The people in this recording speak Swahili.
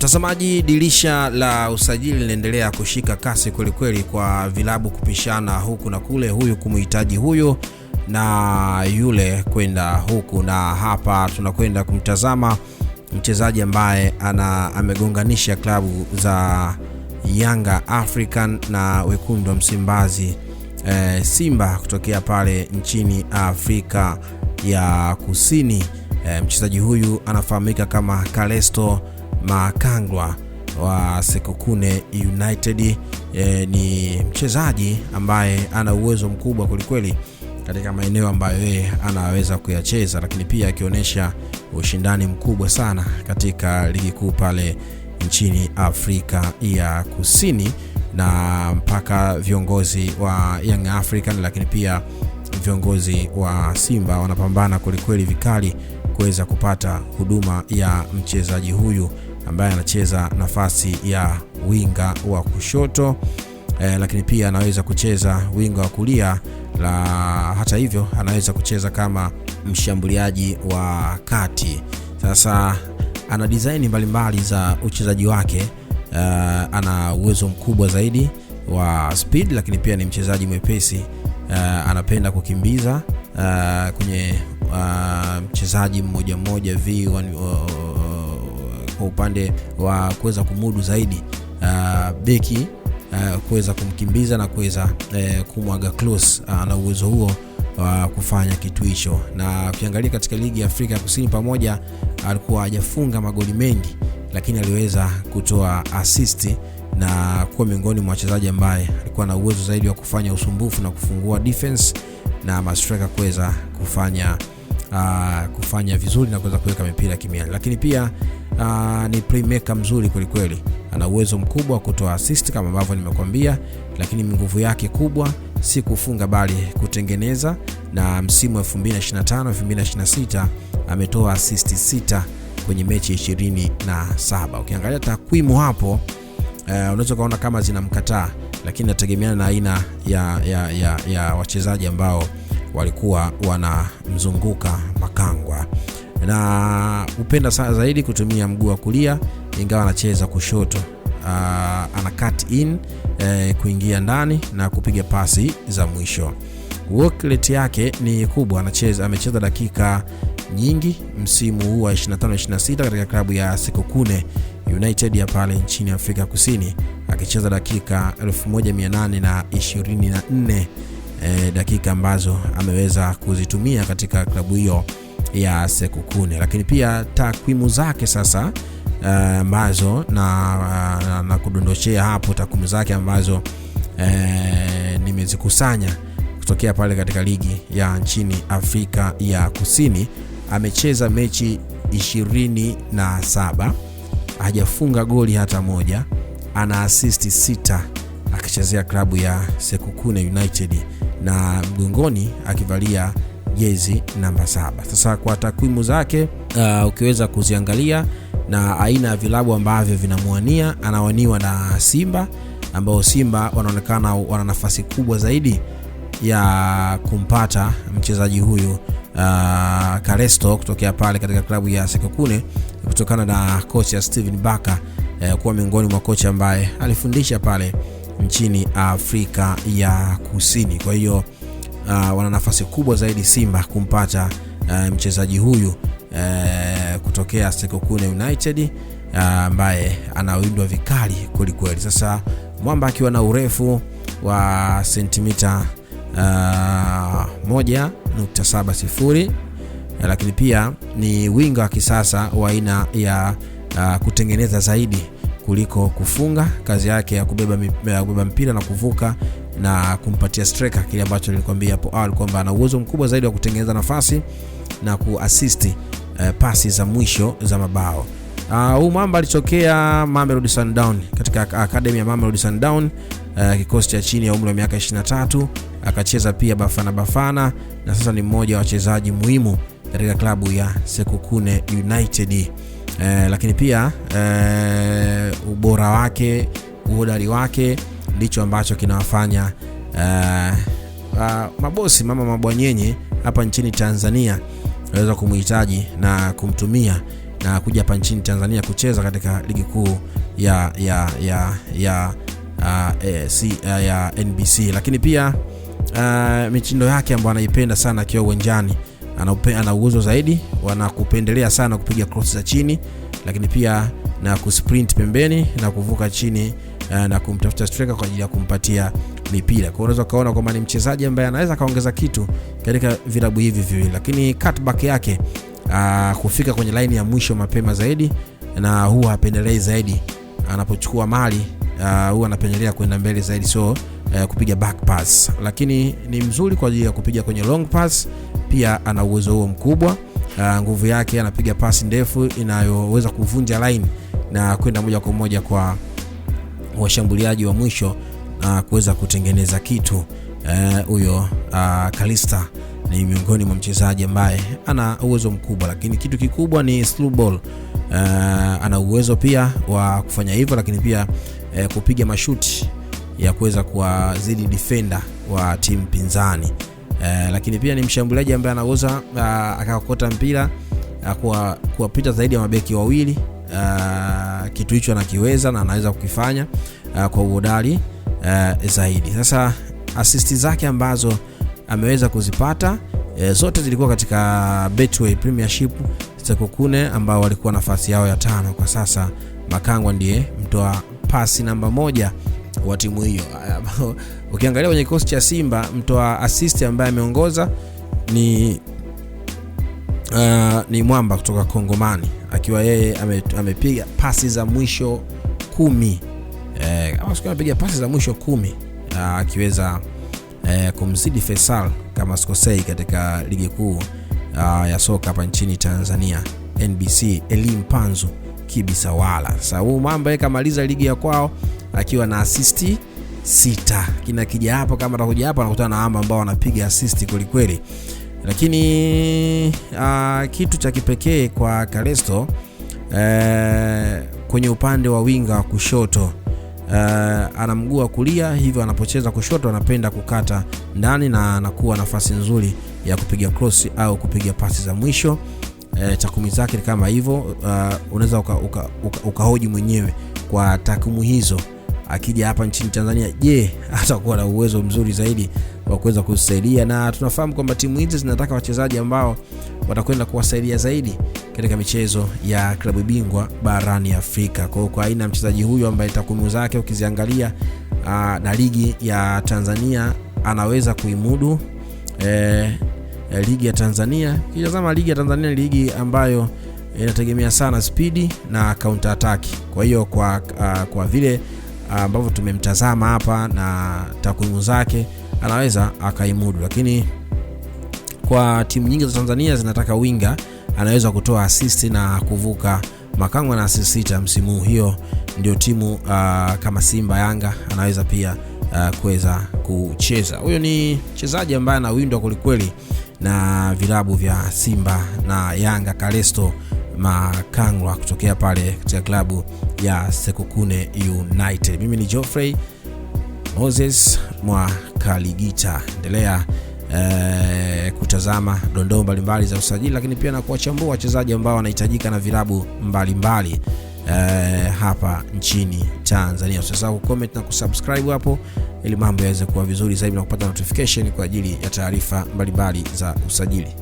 Mtazamaji, dirisha la usajili linaendelea kushika kasi kweli kwa vilabu kupishana huku na kule, huyu kumuhitaji huyu na yule kwenda huku, na hapa tunakwenda kumtazama mchezaji ambaye amegonganisha klabu za Yanga African na Wekundu wa Msimbazi Simba kutokea pale nchini Afrika ya Kusini. Mchezaji huyu anafahamika kama Calesto Makangwa wa Sekokune United. Ni mchezaji ambaye ana uwezo mkubwa kweli katika maeneo ambayo yeye anaweza kuyacheza, lakini pia akionyesha ushindani mkubwa sana katika ligi kuu pale nchini Afrika ya Kusini, na mpaka viongozi wa Young African lakini pia viongozi wa Simba wanapambana kweli vikali kuweza kupata huduma ya mchezaji huyu ambaye anacheza nafasi ya winga wa kushoto, lakini pia anaweza kucheza winga wa kulia, hata hivyo anaweza kucheza kama mshambuliaji wa kati. Sasa ana design mbalimbali za uchezaji wake. Ana uwezo mkubwa zaidi wa speed, lakini pia ni mchezaji mwepesi. Anapenda kukimbiza kwenye mchezaji mmoja V1 kwa upande wa kuweza kumudu zaidi beki kuweza kumkimbiza na kuweza kumwaga close. Ana uwezo huo wa kufanya kitu hicho, na ukiangalia katika ligi ya Afrika Kusini pamoja alikuwa hajafunga magoli mengi, lakini aliweza kutoa assist na kuwa miongoni mwa wachezaji ambaye alikuwa na uwezo zaidi wa kufanya usumbufu na kufungua defense na mastrika kuweza kufanya vizuri na kuweza kuweka mipira kimiani. Lakini pia ni playmaker mzuri kweli. Ana uwezo mkubwa wa kutoa assist kama ambavyo nimekuambia, lakini nguvu yake kubwa si kufunga bali kutengeneza, na msimu wa 2025-2026 ametoa assist 6 kwenye mechi 27. Ukiangalia takwimu hapo unaweza kuona kama zinamkataa, lakini nategemeana na aina ya wachezaji ambao walikuwa wanamzunguka Makangwa. Na upenda sana zaidi kutumia mguu wa kulia ingawa anacheza kushoto. Ana cut in kuingia ndani na kupiga pasi za mwisho. Work rate yake ni kubwa, amecheza dakika nyingi msimu huu wa 25-26 katika klabu ya Sekokune United ya pale nchini Afrika Kusini, akicheza dakika 1824 dakika ambazo ameweza kuzitumia katika klabu hiyo ya Sekokune. Lakini pia takwimu zake sasa ambazo na kudondoshea hapo takwimu zake ambazo nimezikusanya kutokea pale katika ligi ya nchini Afrika ya Kusini. Amecheza mechi 27, hajafunga goli hata moja, ana assist 6 akichezea klabu ya Sekokune United na mgongoni akivalia jezi namba 7. Sasa kwa takwimu zake ukiweza kuziangalia na aina ya vilabu ambavyo vinamwania, anawaniwa na Simba, ambao Simba wanaonekana wana nafasi kubwa zaidi ya kumpata mchezaji huyu Calesto kutokea pale katika klabu ya Sekokune, kutokana na kocha Steven Baka kuwa miongoni mwa kocha ambaye alifundisha pale nchini Afrika ya Kusini. Kwa hiyo wana nafasi kubwa zaidi Simba kumpata mchezaji huyu kutokea Sekokune United ambaye anawindwa vikali kweli. Sasa mwamba akiwa na urefu wa sentimita 1.70, lakini pia ni winga wa kisasa wa aina ya kutengeneza zaidi kuliko kufunga. Kazi yake ya kubeba mpira na kuvuka na kumpatia striker kile ambacho nilikwambia hapo awali kwamba ana uwezo mkubwa zaidi wa kutengeneza nafasi na kuassist pasi za mwisho za mabao. Huyu mwamba alitokea Mamelodi Sundowns, katika academy ya Mamelodi Sundowns, kikosi cha chini ya umri wa miaka 23. Akacheza pia Bafana na sasa ni mmoja wa wachezaji muhimu katika klabu ya Sekokune United. Lakini pia ubora wake, uhodari wake ndicho ambacho kinawafanya mabosi mabwanyenye hapa nchini Tanzania waweza kumhitaji na kumtumia na kuja hapa nchini Tanzania kucheza katika ligi kuu ya NBC. Lakini pia mitindo yake ambayo anaipenda sana akiwa uwanjani, ana uwezo zaidi, wanakupendelea sana kupiga cross za chini, lakini pia na kusprint pembeni na kuvuka chini na kumtafuta striker kwa ajili ya kumpatia mipira. Kwa hiyo unaweza kaona kwamba ni mchezaji ambaye anaweza kaongeza kitu katika vilabu hivi viwili, lakini cutback yake kufika kwenye line ya mwisho mapema zaidi, na huwa hapendelei zaidi anapochukua mali, huwa anapendelea kwenda mbele zaidi, so kupiga back pass, lakini ni mzuri kwa ajili ya kupiga kwenye long pass. Pia ana uwezo huo mkubwa, nguvu yake, anapiga pasi ndefu inayoweza kuvunja line na kwenda moja kwa moja kwa washambuliaji wa mwisho na kuweza kutengeneza kitu. Huyo Kalista ni miongoni mwa mchezaji ambaye ana uwezo mkubwa, lakini kitu kikubwa ni through ball. Ana uwezo pia wa kufanya hivyo, lakini pia kupiga mashuti ya kuweza kuwazidi defender wa timu pinzani. Lakini pia ni mshambuliaji ambaye anaweza akakokota mpira kuwapita zaidi ya mabeki wawili. Kitu hicho anakiweza na anaweza kukifanya kwa uhodari zaidi. Sasa assist zake ambazo ameweza kuzipata zote zilikuwa katika Betway Premiership Sekokune, ambao walikuwa nafasi yao ya 5 kwa sasa. Makangwa ndiye mtoa pasi namba 1 wa timu hiyo. Ukiangalia kwenye kikosi cha Simba, mtoa assist ambaye ameongoza ni Mwamba kutoka Kongomani, akiwa yeye amepiga pasi za mwisho 10. Kama siku anapiga pasi za mwisho 10, akiweza kumzidi Faisal kama sikosei katika ligi kuu ya soka hapa nchini Tanzania NBC, Elim Panzu Kibisawala. Sasa huyu Mwamba yeye kamaliza ligi ya kwao akiwa na assist 6. Kija hapo, kama atakuja hapa anakutana na Amba ambao wanapiga assist kweli kweli. Lakini kitu cha kipekee kwa Kalesto kwenye upande wa winga wa kushoto, ana mguu wa kulia, hivyo anapocheza kushoto anapenda kukata ndani na anakuwa nafasi nzuri ya kupiga cross au kupiga pasi za mwisho. Takwimu zake kama hivyo, unaweza ukahoji mwenyewe kwa takwimu hizo. Akija hapa nchini Tanzania, je, atakuwa na uwezo mzuri zaidi wa kuweza kusaidia? Na tunafahamu kwamba timu hizi zinataka wachezaji ambao watakwenda kuwasaidia zaidi katika michezo ya klabu bingwa barani Afrika. Kwa aina mchezaji huyo ambaye takwimu zake ukiziangalia na ligi ya Tanzania anaweza kuimudu ligi ya Tanzania. Kitazama ligi ya Tanzania ni ligi ambayo inategemea sana speed na counter attack. Kwa hiyo kwa vile ambavyo tumemtazama hapa na takwimu zake anaweza akaimudu, lakini kwa timu nyingi za Tanzania zinataka winga anaweza kutoa assist na kuvuka. Makangwa na assist 6 msimu. Hiyo ndio timu kama Simba, Yanga anaweza pia kuweza kucheza. Huyo ni mchezaji ambaye anawindwa kwelikweli na vilabu vya Simba na Yanga, Kalesto Makangwa kutokea pale katika klabu ya Sekokune United. Mimi ni Geoffrey Moses mwa Kaligita. Endelea kutazama dondoo mbalimbali za usajili, lakini pia na kuwachambua wachezaji ambao wanahitajika na vilabu mbalimbali hapa nchini Tanzania. Usisahau kucomment na kusubscribe hapo ili mambo yaweze kuwa vizuri zaidi na kupata notification kwa ajili ya taarifa mbalimbali za usajili.